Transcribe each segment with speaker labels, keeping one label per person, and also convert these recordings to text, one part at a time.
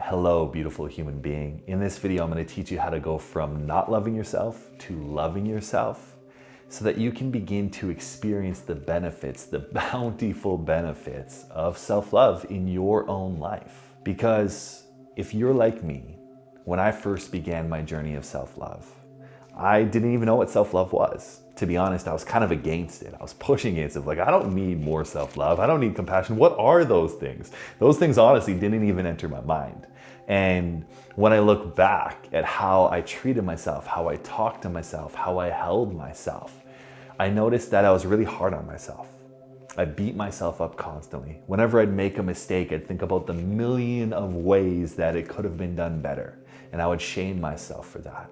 Speaker 1: Hello, beautiful human being. In this video, I'm going to teach you how to go from not loving yourself to loving yourself so that you can begin to experience the benefits, the bountiful benefits of self-love in your own life. Because if you're like me, when I first began my journey of self-love, I didn't even know what self-love was. To be honest, I was kind of against it. I was pushing against it. Like, I don't need more self-love. I don't need compassion. What are those things? Those things honestly didn't even enter my mind. And when I look back at how I treated myself, how I talked to myself, how I held myself, I noticed that I was really hard on myself. I beat myself up constantly. Whenever I'd make a mistake, I'd think about the million of ways that it could have been done better. And I would shame myself for that.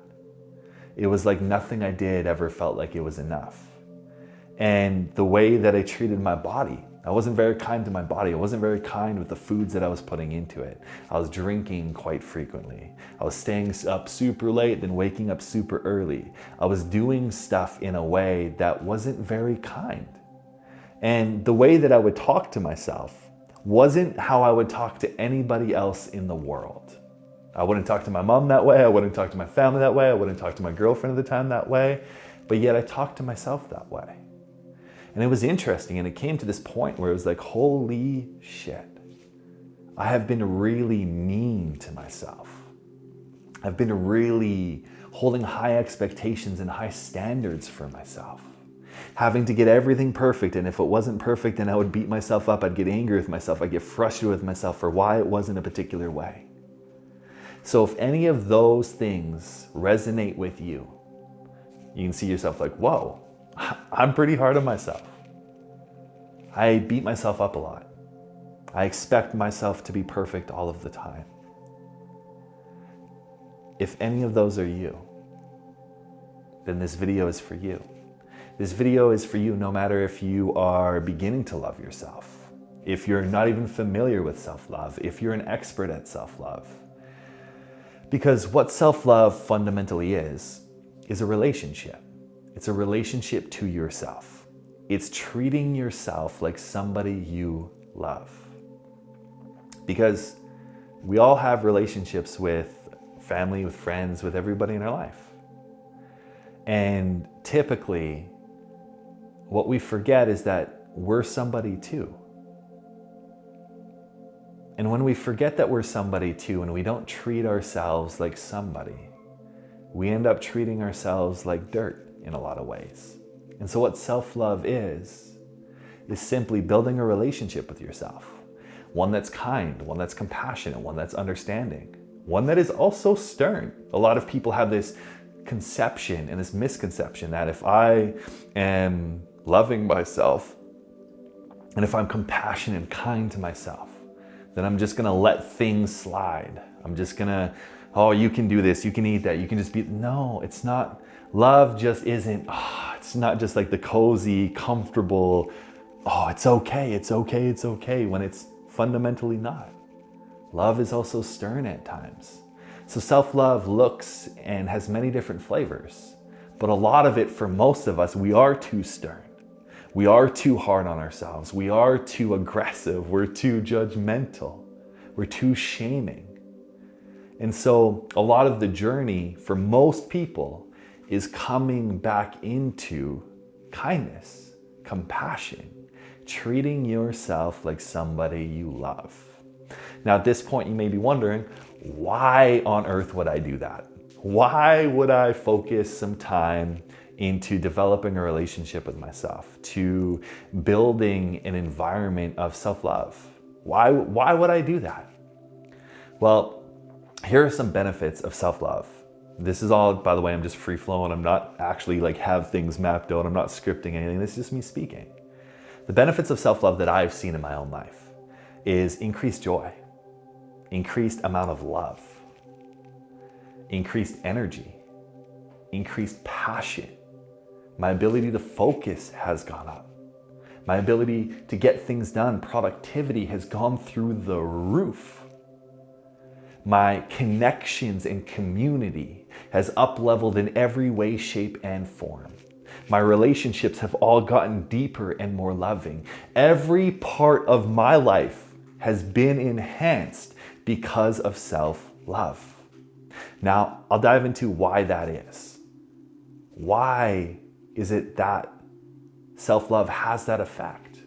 Speaker 1: It was like nothing I did ever felt like it was enough. And the way that I treated my body, I wasn't very kind to my body. I wasn't very kind with the foods that I was putting into it. I was drinking quite frequently. I was staying up super late, then waking up super early. I was doing stuff in a way that wasn't very kind. And the way that I would talk to myself wasn't how I would talk to anybody else in the world. I wouldn't talk to my mom that way. I wouldn't talk to my family that way. I wouldn't talk to my girlfriend at the time that way. But yet I talked to myself that way. And it was interesting. And it came to this point where it was like, holy shit. I have been really mean to myself. I've been really holding high expectations and high standards for myself. Having to get everything perfect. And if it wasn't perfect, then I would beat myself up. I'd get angry with myself. I'd get frustrated with myself for why it wasn't a particular way. So if any of those things resonate with you, you can see yourself like, whoa, I'm pretty hard on myself. I beat myself up a lot. I expect myself to be perfect all of the time. If any of those are you, then this video is for you. This video is for you no matter if you are beginning to love yourself, if you're not even familiar with self-love, if you're an expert at self-love. Because what self-love fundamentally is a relationship. It's a relationship to yourself. It's treating yourself like somebody you love. Because we all have relationships with family, with friends, with everybody in our life. And typically, what we forget is that we're somebody too. And when we forget that we're somebody too, and we don't treat ourselves like somebody, we end up treating ourselves like dirt in a lot of ways. And so what self-love is simply building a relationship with yourself. One that's kind, one that's compassionate, one that's understanding, one that is also stern. A lot of people have this conception and this misconception that if I am loving myself, and if I'm compassionate and kind to myself, then I'm just gonna let things slide. I'm just gonna, oh, you can do this, you can eat that, you can just be, no, it's not. Love just isn't, it's not just like the cozy, comfortable, it's okay, it's okay, it's okay, when it's fundamentally not. Love is also stern at times. So self-love looks and has many different flavors, but a lot of it, for most of us, we are too stern. We are too hard on ourselves. We are too aggressive. We're too judgmental. We're too shaming. And so a lot of the journey for most people is coming back into kindness, compassion, treating yourself like somebody you love. Now at this point, you may be wondering, why on earth would I do that? Why would I focus some time into developing a relationship with myself, to building an environment of self-love? Why would I do that? Well, here are some benefits of self-love. This is all, by the way, I'm just free flowing. I'm not actually have things mapped out. I'm not scripting anything. This is just me speaking. The benefits of self-love that I've seen in my own life is increased joy, increased amount of love, increased energy, increased passion. My ability to focus has gone up. My ability to get things done, productivity has gone through the roof. My connections and community has up-leveled in every way, shape, and form. My relationships have all gotten deeper and more loving. Every part of my life has been enhanced because of self-love. Now, I'll dive into why that is. Why is it that self-love has that effect?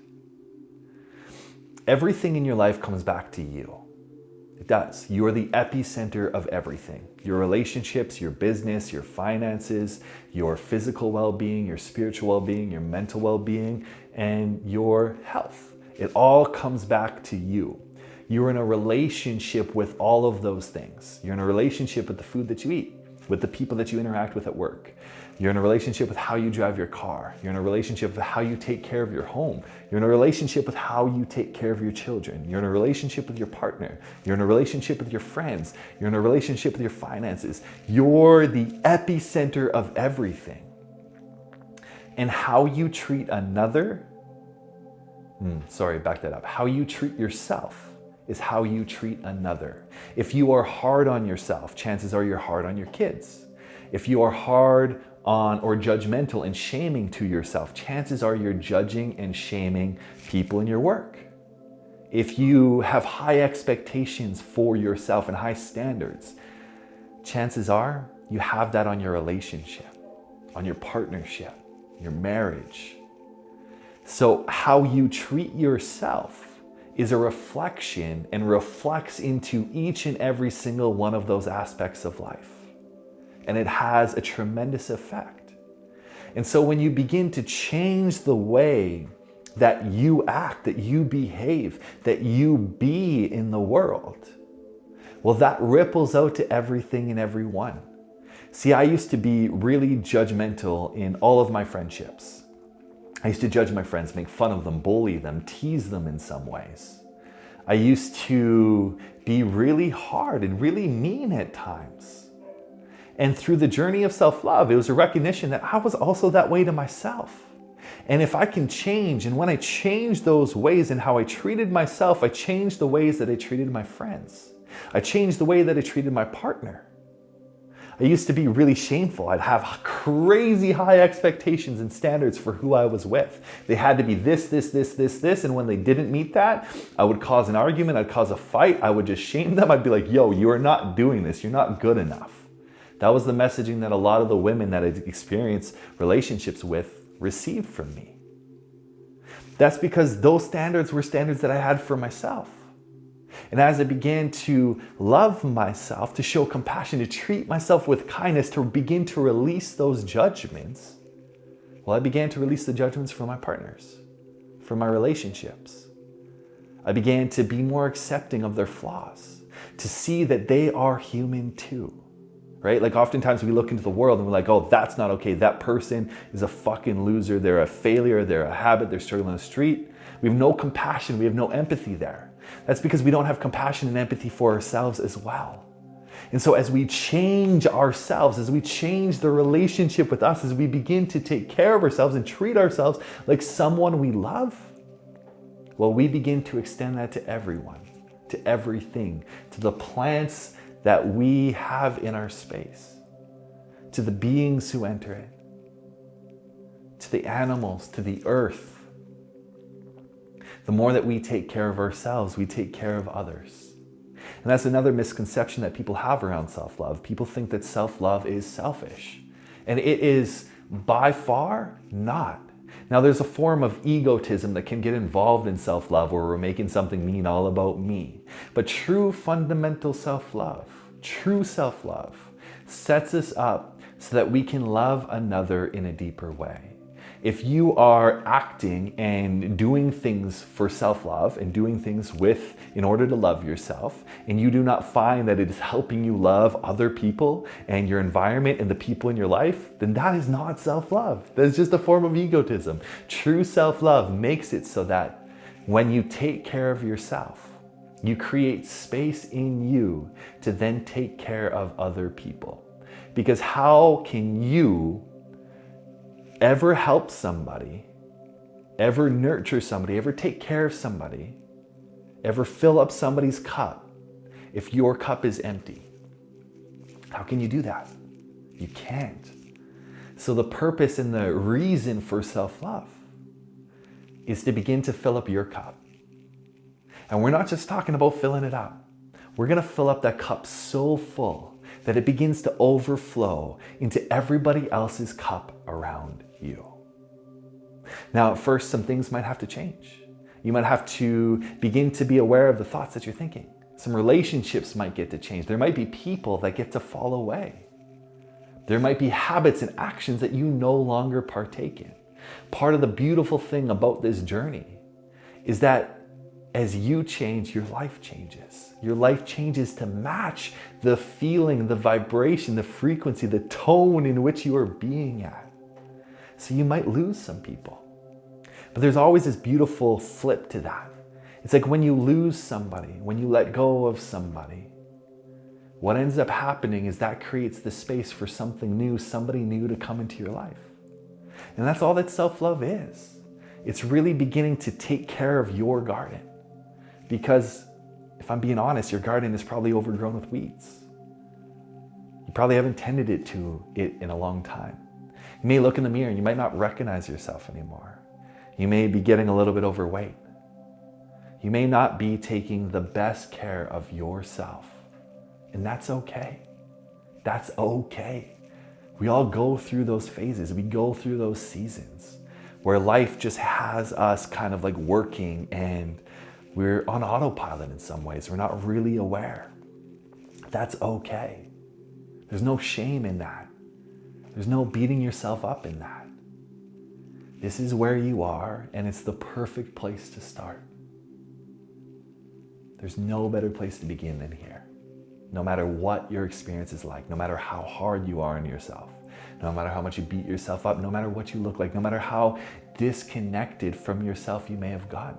Speaker 1: Everything in your life comes back to you. It does. You are the epicenter of everything. Your relationships, your business, your finances, your physical well-being, your spiritual well-being, your mental well-being, and your health. It all comes back to you. You're in a relationship with all of those things. You're in a relationship with the food that you eat, with the people that you interact with at work. You're in a relationship with how you drive your car. You're in a relationship with how you take care of your home. You're in a relationship with how you take care of your children. You're in a relationship with your partner. You're in a relationship with your friends. You're in a relationship with your finances. You're the epicenter of everything. And how you treat another, back that up. How you treat yourself is how you treat another. If you are hard on yourself, chances are you're hard on your kids. If you are hard on or judgmental and shaming to yourself, chances are you're judging and shaming people in your work. If you have high expectations for yourself and high standards, chances are you have that on your relationship, on your partnership, your marriage. So how you treat yourself is a reflection and reflects into each and every single one of those aspects of life. And it has a tremendous effect. And so when you begin to change the way that you act, that you behave, that you be in the world, well, that ripples out to everything and everyone. See, I used to be really judgmental in all of my friendships. I used to judge my friends, make fun of them, bully them, tease them in some ways. I used to be really hard and really mean at times. And through the journey of self-love, it was a recognition that I was also that way to myself. And if I can change, and when I changed those ways in how I treated myself, I changed the ways that I treated my friends. I changed the way that I treated my partner. I used to be really shameful. I'd have crazy high expectations and standards for who I was with. They had to be this, and when they didn't meet that, I would cause an argument, I'd cause a fight, I would just shame them. I'd be like, yo, you are not doing this, you're not good enough. That was the messaging that a lot of the women that I experienced relationships with received from me. That's because those standards were standards that I had for myself. And as I began to love myself, to show compassion, to treat myself with kindness, to begin to release those judgments, well, I began to release the judgments from my partners, from my relationships. I began to be more accepting of their flaws, to see that they are human too. Right? Like oftentimes we look into the world and we're like, oh, that's not okay. That person is a fucking loser. They're a failure. They're a habit. They're struggling on the street. We have no compassion. We have no empathy there. That's because we don't have compassion and empathy for ourselves as well. And so as we change ourselves, as we change the relationship with us, as we begin to take care of ourselves and treat ourselves like someone we love, well, we begin to extend that to everyone, to everything, to the plants that we have in our space, to the beings who enter it, to the animals, to the earth. The more that we take care of ourselves, we take care of others. And that's another misconception that people have around self-love. People think that self-love is selfish. And it is by far not. Now there's a form of egotism that can get involved in self-love where we're making something mean all about me. But true fundamental self-love, true self-love sets us up so that we can love another in a deeper way. If you are acting and doing things for self-love and doing things in order to love yourself, and you do not find that it is helping you love other people and your environment and the people in your life, then that is not self-love. That's just a form of egotism. True self-love makes it so that when you take care of yourself, you create space in you to then take care of other people. Because how can you ever help somebody, ever nurture somebody, ever take care of somebody, ever fill up somebody's cup if your cup is empty? How can you do that? You can't. So the purpose and the reason for self-love is to begin to fill up your cup. And we're not just talking about filling it up. We're gonna fill up that cup so full that it begins to overflow into everybody else's cup around you. Now, at first, some things might have to change. You might have to begin to be aware of the thoughts that you're thinking. Some relationships might get to change. There might be people that get to fall away. There might be habits and actions that you no longer partake in. Part of the beautiful thing about this journey is that as you change, your life changes. Your life changes to match the feeling, the vibration, the frequency, the tone in which you are being at. So you might lose some people. But there's always this beautiful flip to that. It's like when you lose somebody, when you let go of somebody, what ends up happening is that creates the space for something new, somebody new to come into your life. And that's all that self-love is. It's really beginning to take care of your garden. Because if I'm being honest, your garden is probably overgrown with weeds. You probably haven't tended it in a long time. You may look in the mirror and you might not recognize yourself anymore. You may be getting a little bit overweight. You may not be taking the best care of yourself. And that's okay. That's okay. We all go through those phases. We go through those seasons where life just has us kind of like working and we're on autopilot in some ways. We're not really aware. That's okay. There's no shame in that. There's no beating yourself up in that. This is where you are, and it's the perfect place to start. There's no better place to begin than here. No matter what your experience is like, no matter how hard you are on yourself, no matter how much you beat yourself up, no matter what you look like, no matter how disconnected from yourself you may have gotten,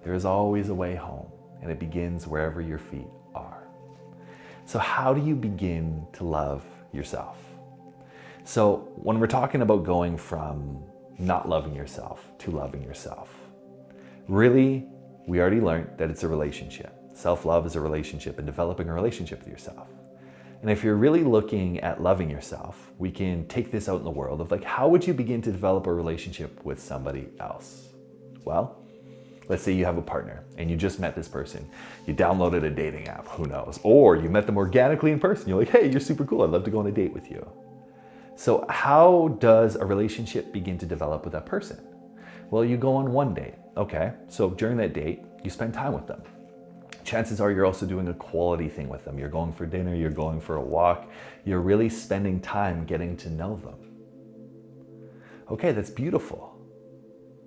Speaker 1: there is always a way home, and it begins wherever your feet are. So how do you begin to love yourself? So when we're talking about going from not loving yourself to loving yourself, really, we already learned that it's a relationship. Self-love is a relationship and developing a relationship with yourself. And if you're really looking at loving yourself, we can take this out in the world of like, how would you begin to develop a relationship with somebody else? Well, let's say you have a partner and you just met this person. You downloaded a dating app, who knows? Or you met them organically in person. You're like, hey, you're super cool. I'd love to go on a date with you. So how does a relationship begin to develop with that person? Well, you go on one date. Okay, so during that date, you spend time with them. Chances are you're also doing a quality thing with them. You're going for dinner, you're going for a walk. You're really spending time getting to know them. Okay, that's beautiful.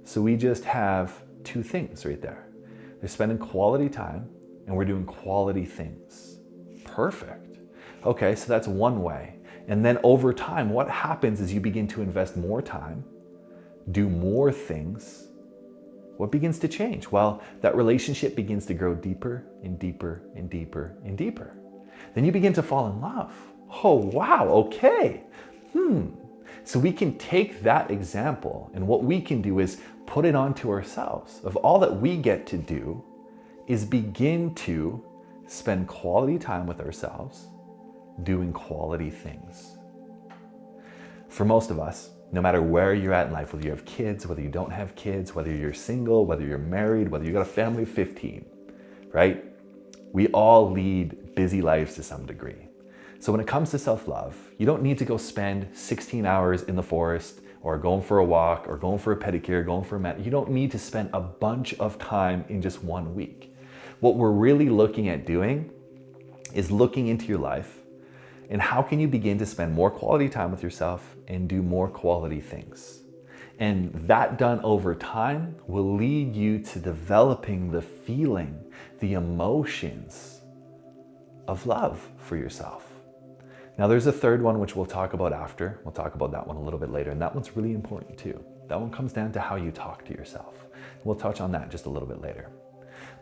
Speaker 1: So we just have two things right there. They're spending quality time and we're doing quality things. Perfect. Okay, so that's one way. And then over time, what happens is you begin to invest more time, do more things. What begins to change? Well, that relationship begins to grow deeper and deeper and deeper and deeper. Then you begin to fall in love. Oh, wow, okay. So we can take that example and what we can do is put it onto ourselves. Of all that we get to do is begin to spend quality time with ourselves, doing quality things. For most of us, no matter where you're at in life, whether you have kids, whether you don't have kids, whether you're single, whether you're married, whether you got a family of 15, right? We all lead busy lives to some degree. So when it comes to self-love, you don't need to go spend 16 hours in the forest or going for a walk or going for a pedicure, going for a mat. You don't need to spend a bunch of time in just 1 week. What we're really looking at doing is looking into your life and how can you begin to spend more quality time with yourself and do more quality things. And that done over time will lead you to developing the feeling, the emotions of love for yourself. Now there's a third one which we'll talk about after. We'll talk about that one a little bit later, and that one's really important too. That one comes down to how you talk to yourself. We'll touch on that just a little bit later.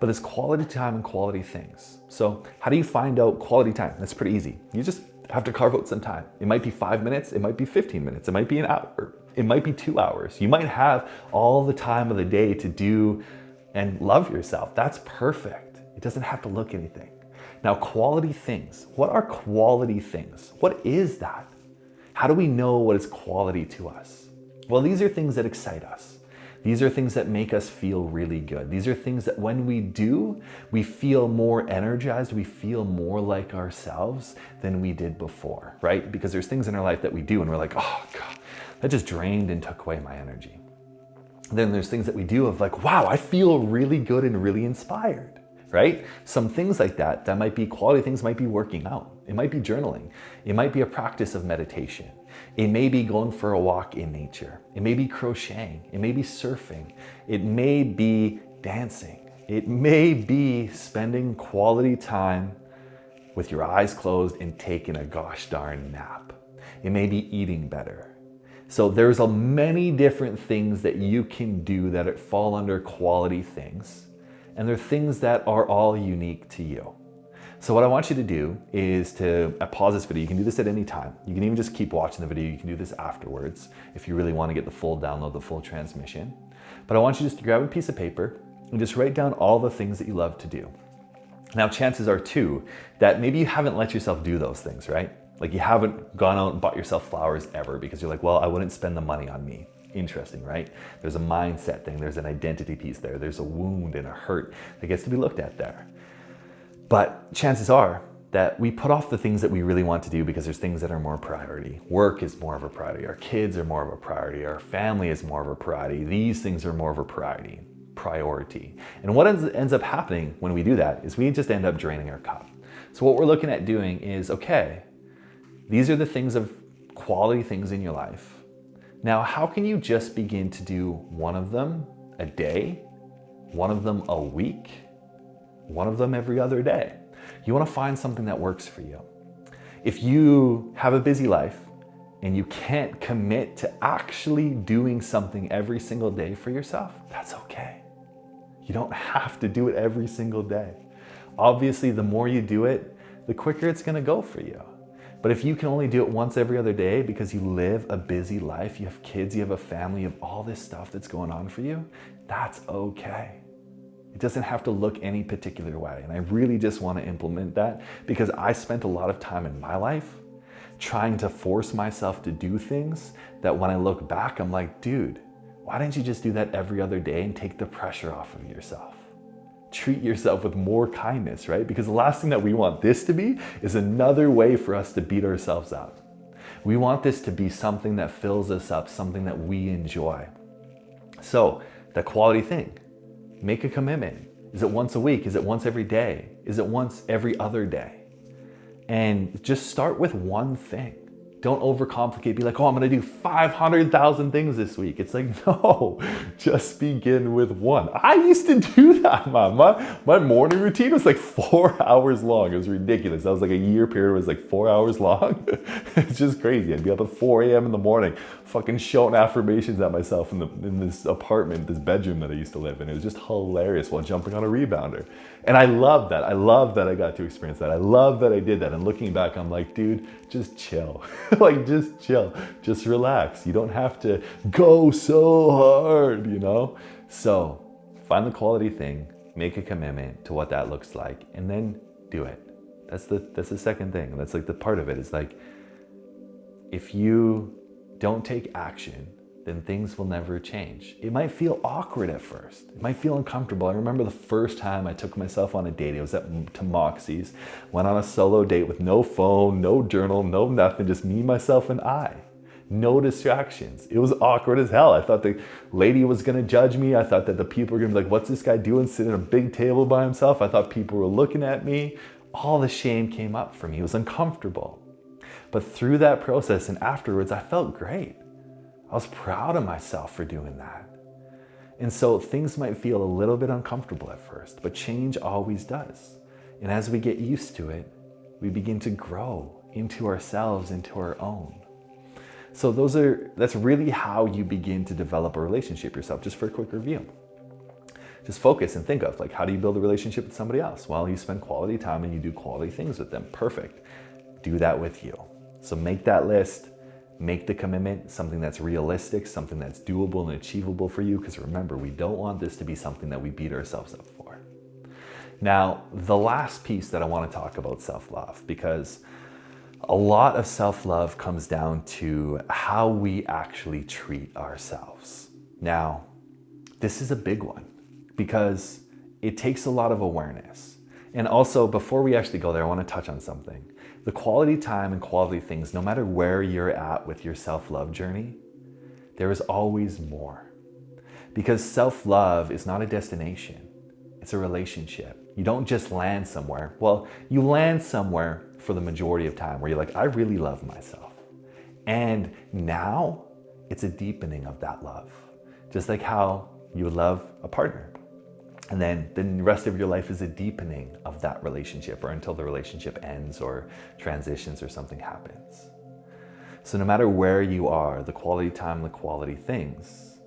Speaker 1: But it's quality time and quality things. So how do you find out quality time? That's pretty easy. You just have to carve out some time. It might be 5 minutes, it might be 15 minutes, it might be an hour, it might be 2 hours. You might have all the time of the day to do and love yourself. That's perfect. It doesn't have to look anything. Now, quality things. What are quality things? What is that? How do we know what is quality to us? Well, these are things that excite us. These are things that make us feel really good. These are things that when we do, we feel more energized, we feel more like ourselves than we did before, right? Because there's things in our life that we do and we're like, oh God, that just drained and took away my energy. Then there's things that we do of like, wow, I feel really good and really inspired, right? Some things like that might be quality things, might be working out. It might be journaling. It might be a practice of meditation. It may be going for a walk in nature. It may be crocheting. It may be surfing. It may be dancing. It may be spending quality time with your eyes closed and taking a gosh darn nap. It may be eating better. So there's many different things that you can do that fall under quality things. And they're things that are all unique to you. So what I want you to do is to pause this video. You can do this at any time. You can even just keep watching the video. You can do this afterwards if you really want to get the full download, the full transmission. But I want you just to grab a piece of paper and just write down all the things that you love to do. Now, chances are too that maybe you haven't let yourself do those things, right? Like you haven't gone out and bought yourself flowers ever because you're like, well, I wouldn't spend the money on me. Interesting, right? There's a mindset thing. There's an identity piece there. There's a wound and a hurt that gets to be looked at there. But chances are that we put off the things that we really want to do because there's things that are more priority. Work is more of a priority. Our kids are more of a priority. Our family is more of a priority. These things are more of a priority. And what ends up happening when we do that is we just end up draining our cup. So what we're looking at doing is, okay, these are the things of quality things in your life. Now, how can you just begin to do one of them a day, one of them a week, one of them every other day? You want to find something that works for you. If you have a busy life and you can't commit to actually doing something every single day for yourself, that's okay. You don't have to do it every single day. Obviously, the more you do it, the quicker it's going to go for you. But if you can only do it once every other day because you live a busy life, you have kids, you have a family, you have all this stuff that's going on for you, that's okay. It doesn't have to look any particular way. And I really just want to implement that because I spent a lot of time in my life trying to force myself to do things that when I look back, I'm like, dude, why didn't you just do that every other day and take the pressure off of yourself? Treat yourself with more kindness, right? Because the last thing that we want this to be is another way for us to beat ourselves up. We want this to be something that fills us up, something that we enjoy. So the quality thing, make a commitment. Is it once a week? Is it once every day? Is it once every other day? And just start with one thing. Don't overcomplicate. Be like, oh, I'm going to do 500,000 things this week. It's like, no, just begin with one. I used to do that, man. My morning routine was like 4 hours long. It was ridiculous. That was like a year period. It was like 4 hours long. It's just crazy. I'd be up at 4 a.m. in the morning, fucking shouting affirmations at myself in this apartment, this bedroom that I used to live in. It was just hilarious while jumping on a rebounder. And I love that. I love that I got to experience that. I love that I did that. And looking back, I'm like, dude, just chill. Like, just chill. Just relax. You don't have to go so hard, you know? So find the quality thing, make a commitment to what that looks like, and then do it. That's the second thing. That's like the part of it is like, if you don't take action, then things will never change. It might feel awkward at first. It might feel uncomfortable. I remember the first time I took myself on a date. It was to Moxie's. Went on a solo date with no phone, no journal, no nothing, just me, myself, and I. No distractions. It was awkward as hell. I thought the lady was gonna judge me. I thought that the people were gonna be like, what's this guy doing sitting at a big table by himself? I thought people were looking at me. All the shame came up for me. It was uncomfortable. But through that process and afterwards, I felt great. I was proud of myself for doing that. And so things might feel a little bit uncomfortable at first, but change always does. And as we get used to it, we begin to grow into ourselves, into our own. So that's really how you begin to develop a relationship yourself. Just for a quick review. Just focus and think of like, how do you build a relationship with somebody else? Well, you spend quality time and you do quality things with them. Perfect. Do that with you. So make that list. Make the commitment, something that's realistic, something that's doable and achievable for you. Because remember, we don't want this to be something that we beat ourselves up for. Now, the last piece that I want to talk about self-love, because a lot of self-love comes down to how we actually treat ourselves. Now, this is a big one because it takes a lot of awareness. And also, before we actually go there, I want to touch on something. The quality time and quality things, no matter where you're at with your self-love journey, there is always more. Because self-love is not a destination, it's a relationship. You don't just land somewhere. Well, you land somewhere for the majority of time where you're like, I really love myself. And now it's a deepening of that love. Just like how you would love a partner. And then the rest of your life is a deepening of that relationship, or until the relationship ends or transitions or something happens. So no matter where you are, the quality time, the quality things,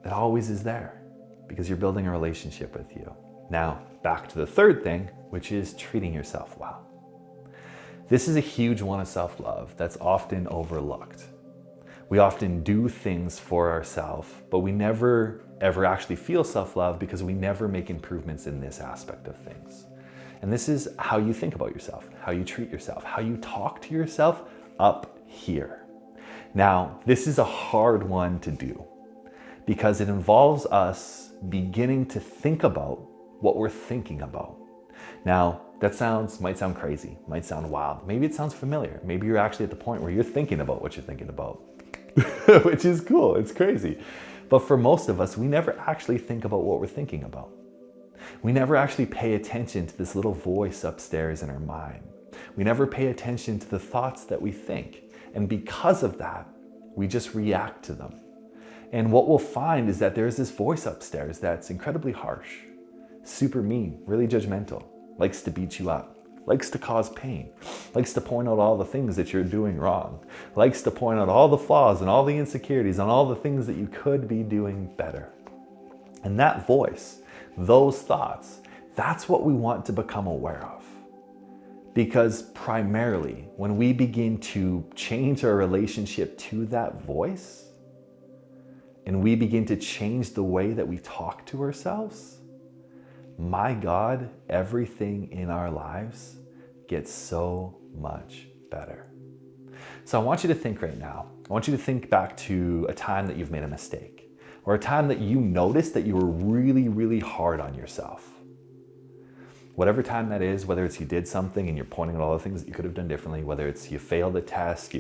Speaker 1: it always is there because you're building a relationship with you. Now, back to the third thing, which is treating yourself well. This is a huge one of self-love that's often overlooked. We often do things for ourselves, but we never ever actually feel self-love because we never make improvements in this aspect of things. And this is how you think about yourself, how you treat yourself, how you talk to yourself up here. Now, this is a hard one to do because it involves us beginning to think about what we're thinking about. Now, that might sound crazy, might sound wild. Maybe it sounds familiar. Maybe you're actually at the point where you're thinking about what you're thinking about, which is cool, it's crazy. But for most of us, we never actually think about what we're thinking about. We never actually pay attention to this little voice upstairs in our mind. We never pay attention to the thoughts that we think. And because of that, we just react to them. And what we'll find is that there's this voice upstairs that's incredibly harsh, super mean, really judgmental, likes to beat you up, likes to cause pain, likes to point out all the things that you're doing wrong, likes to point out all the flaws and all the insecurities and all the things that you could be doing better. And that voice, those thoughts, that's what we want to become aware of. Because primarily, when we begin to change our relationship to that voice, and we begin to change the way that we talk to ourselves, my God, everything in our lives gets so much better. So I want you to think right now, I want you to think back to a time that you've made a mistake, or a time that you noticed that you were really, really hard on yourself. Whatever time that is, whether it's you did something and you're pointing at all the things that you could have done differently, whether it's you failed a test,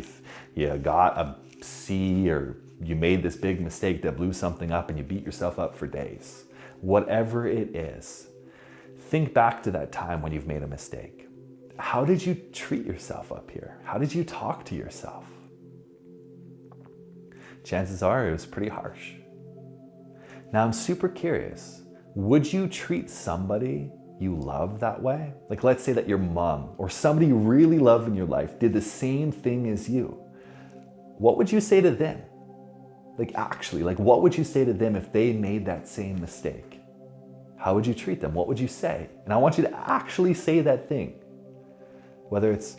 Speaker 1: you got a C, or you made this big mistake that blew something up and you beat yourself up for days. Whatever it is, think back to that time when you've made a mistake. How did you treat yourself up here? How did you talk to yourself? Chances are it was pretty harsh. Now I'm super curious, would you treat somebody you love that way? Like, let's say that your mom or somebody you really love in your life did the same thing as you. What would you say to them? Like, actually, like, what would you say to them if they made that same mistake? How would you treat them? What would you say? And I want you to actually say that thing. Whether it's,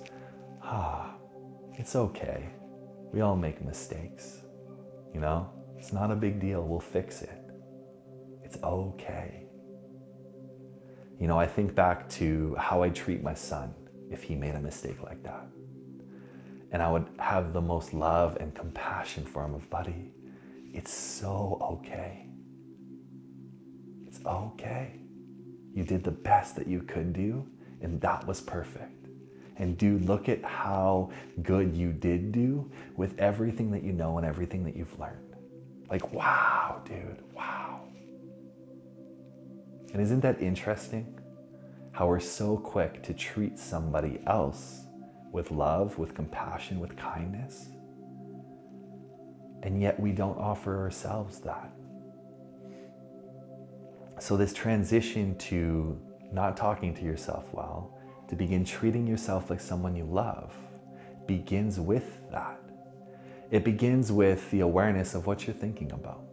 Speaker 1: it's okay. We all make mistakes. You know, it's not a big deal. We'll fix it. It's okay. You know, I think back to how I treat my son if he made a mistake like that. And I would have the most love and compassion for him of, buddy, it's so okay. It's okay. You did the best that you could do, and that was perfect. And dude, look at how good you did do with everything that you know and everything that you've learned. Like, wow, dude, wow. And isn't that interesting? How we're so quick to treat somebody else with love, with compassion, with kindness. And yet we don't offer ourselves that. So this transition to not talking to yourself well, to begin treating yourself like someone you love, begins with that. It begins with the awareness of what you're thinking about.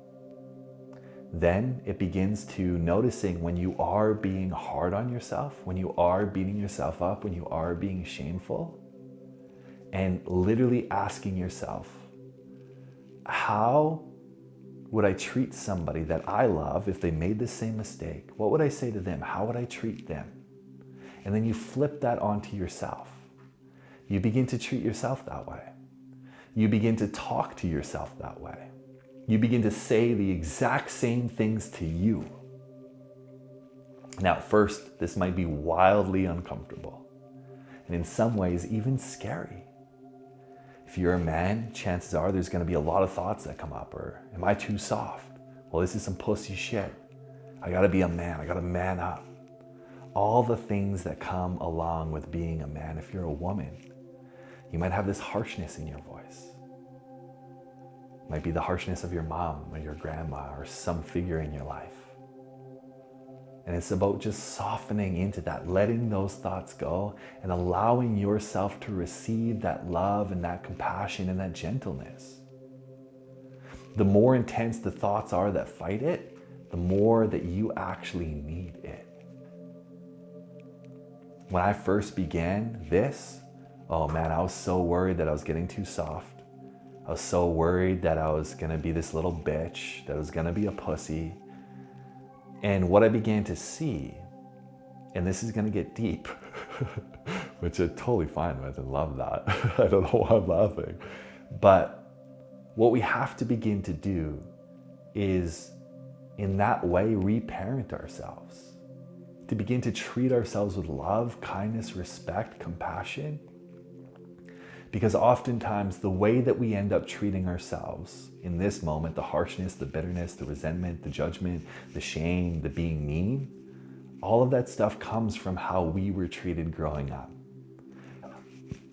Speaker 1: Then it begins to noticing when you are being hard on yourself, when you are beating yourself up, when you are being shameful, and literally asking yourself, how would I treat somebody that I love if they made the same mistake? What would I say to them? How would I treat them? And then you flip that onto yourself. You begin to treat yourself that way. You begin to talk to yourself that way. You begin to say the exact same things to you. Now, at first, this might be wildly uncomfortable, and in some ways, even scary. If you're a man, chances are there's going to be a lot of thoughts that come up, or am I too soft? Well, this is some pussy shit. I got to be a man. I got to man up. All the things that come along with being a man. If you're a woman, you might have this harshness in your voice. It might be the harshness of your mom or your grandma or some figure in your life. And it's about just softening into that, letting those thoughts go and allowing yourself to receive that love and that compassion and that gentleness. The more intense the thoughts are that fight it, the more that you actually need it. When I first began this, oh man, I was so worried that I was getting too soft. I was so worried that I was gonna be this little bitch, that I was gonna be a pussy. And what I began to see, and this is gonna get deep, which I'm totally fine with and love that. I don't know why I'm laughing. But what we have to begin to do is, in that way, reparent ourselves. To begin to treat ourselves with love, kindness, respect, compassion. Because oftentimes the way that we end up treating ourselves in this moment, the harshness, the bitterness, the resentment, the judgment, the shame, the being mean, all of that stuff comes from how we were treated growing up.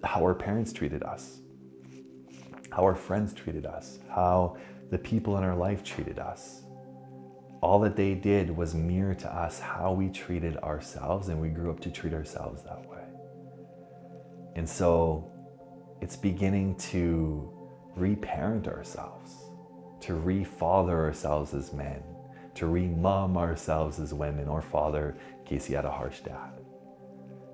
Speaker 1: How our parents treated us. How our friends treated us. How the people in our life treated us. All that they did was mirror to us how we treated ourselves, and we grew up to treat ourselves that way. And so it's beginning to reparent ourselves, to re-father ourselves as men, to re-mom ourselves as women or father in case you had a harsh dad.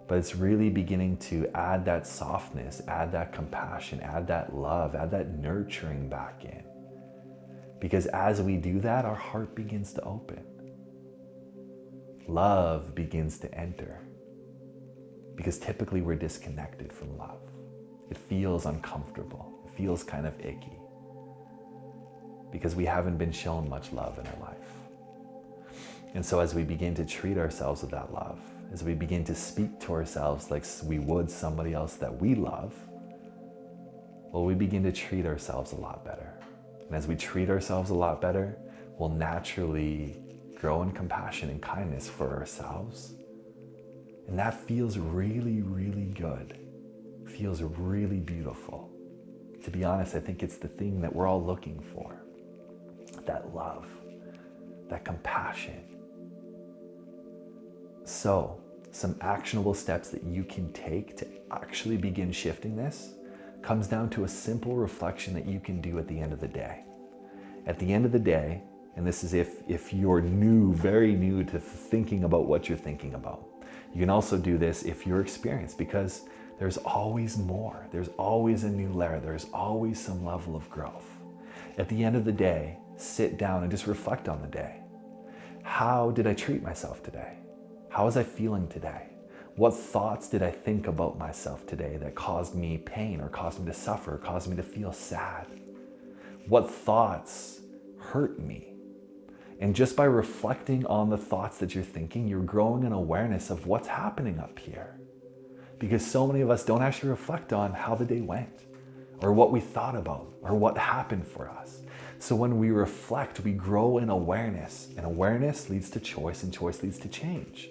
Speaker 1: But it's really beginning to add that softness, add that compassion, add that love, add that nurturing back in. Because as we do that, our heart begins to open. Love begins to enter. Because typically we're disconnected from love. It feels uncomfortable. It feels kind of icky. Because we haven't been shown much love in our life. And so as we begin to treat ourselves with that love, as we begin to speak to ourselves like we would somebody else that we love, well, we begin to treat ourselves a lot better. And as we treat ourselves a lot better, we'll naturally grow in compassion and kindness for ourselves. And that feels really, really good. Feels really beautiful. To be honest, I think it's the thing that we're all looking for. That love, that compassion. So, some actionable steps that you can take to actually begin shifting this comes down to a simple reflection that you can do at the end of the day. At the end of the day, and this is if you're new, very new to thinking about what you're thinking about. You can also do this if you're experienced, because there's always more. There's always a new layer. There's always some level of growth. At the end of the day, sit down and just reflect on the day. How did I treat myself today? How was I feeling today? What thoughts did I think about myself today that caused me pain or caused me to suffer, or caused me to feel sad? What thoughts hurt me? And just by reflecting on the thoughts that you're thinking, you're growing an awareness of what's happening up here. Because so many of us don't actually reflect on how the day went, or what we thought about, or what happened for us. So when we reflect, we grow in awareness, and awareness leads to choice, and choice leads to change.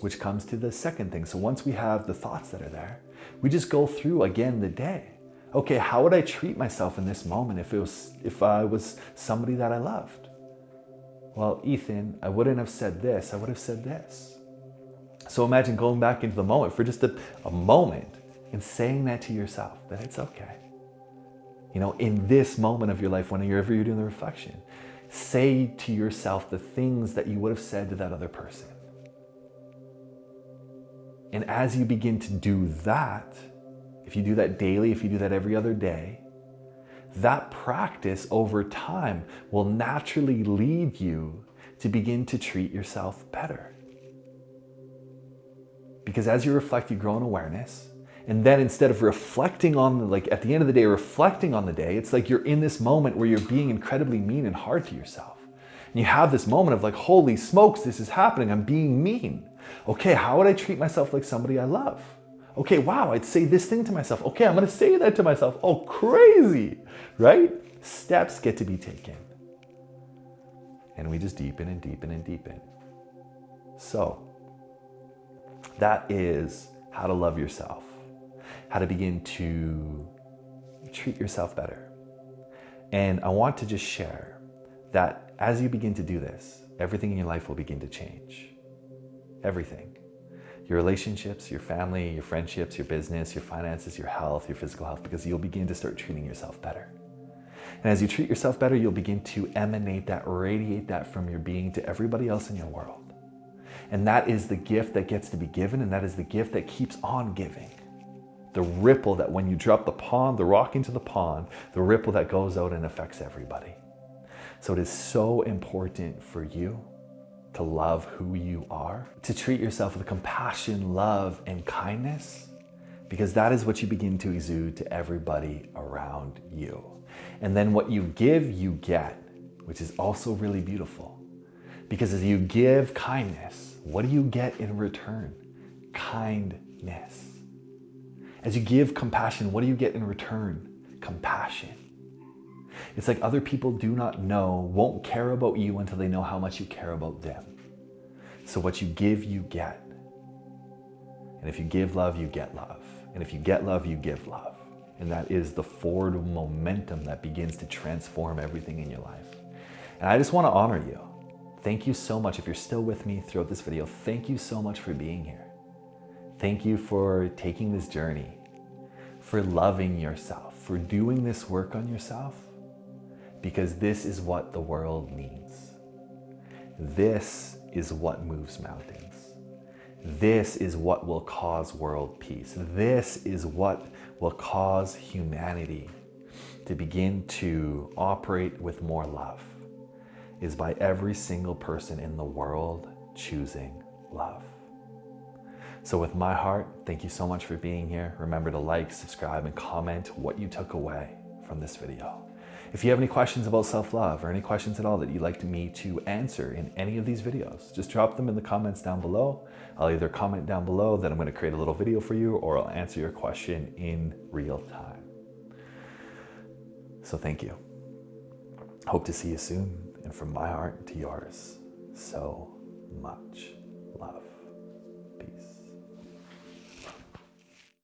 Speaker 1: Which comes to the second thing. So once we have the thoughts that are there, we just go through again the day. Okay, how would I treat myself in this moment if I was somebody that I loved? Well, Ethan, I wouldn't have said this, I would have said this. So imagine going back into the moment for just a moment and saying that to yourself, that it's okay. You know, in this moment of your life, whenever you're doing the reflection, say to yourself the things that you would have said to that other person. And as you begin to do that, if you do that daily, if you do that every other day, that practice over time will naturally lead you to begin to treat yourself better. Because as you reflect, you grow in awareness. And then instead of reflecting on, like at the end of the day, reflecting on the day, it's like you're in this moment where you're being incredibly mean and hard to yourself. And you have this moment of like, holy smokes, this is happening. I'm being mean. Okay, how would I treat myself like somebody I love? Okay, wow, I'd say this thing to myself. Okay, I'm gonna say that to myself. Oh, crazy, right? Steps get to be taken. And we just deepen and deepen and deepen. So, that is how to love yourself. How to begin to treat yourself better. And I want to just share that as you begin to do this, everything in your life will begin to change. Everything. Your relationships, your family, your friendships, your business, your finances, your health, your physical health, because you'll begin to start treating yourself better. And as you treat yourself better, you'll begin to emanate that, radiate that from your being to everybody else in your world. And that is the gift that gets to be given, and that is the gift that keeps on giving. The ripple that when you drop the rock into the pond, the ripple that goes out and affects everybody. So it is so important for you to love who you are, to treat yourself with compassion, love, and kindness, because that is what you begin to exude to everybody around you. And then what you give, you get, which is also really beautiful. Because as you give kindness, what do you get in return? Kindness. As you give compassion, what do you get in return? Compassion. It's like other people do not know, won't care about you until they know how much you care about them. So what you give, you get. And if you give love, you get love. And if you get love, you give love. And that is the forward momentum that begins to transform everything in your life. And I just want to honor you. Thank you so much. If you're still with me throughout this video, thank you so much for being here. Thank you for taking this journey, for loving yourself, for doing this work on yourself, because this is what the world needs. This is what moves mountains. This is what will cause world peace. This is what will cause humanity to begin to operate with more love, is by every single person in the world choosing love. So with my heart, thank you so much for being here. Remember to like, subscribe, and comment what you took away from this video. If you have any questions about self-love or any questions at all that you'd like me to answer in any of these videos, just drop them in the comments down below. I'll either comment down below that I'm going to create a little video for you, or I'll answer your question in real time. So thank you. Hope to see you soon. And from my heart to yours, so much love.